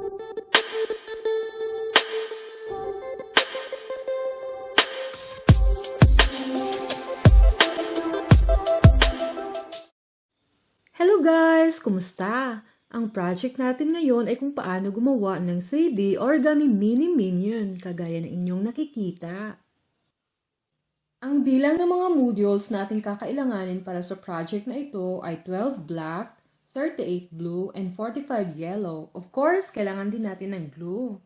Hello guys! Kumusta? Ang project natin ngayon ay kung paano gumawa ng 3D origami mini minion, kagaya ng inyong nakikita. Ang bilang ng mga modules natin kakailanganin para sa project na ito ay 12 black, 38 blue, and 45 yellow. Of course, kailangan din natin ng glue.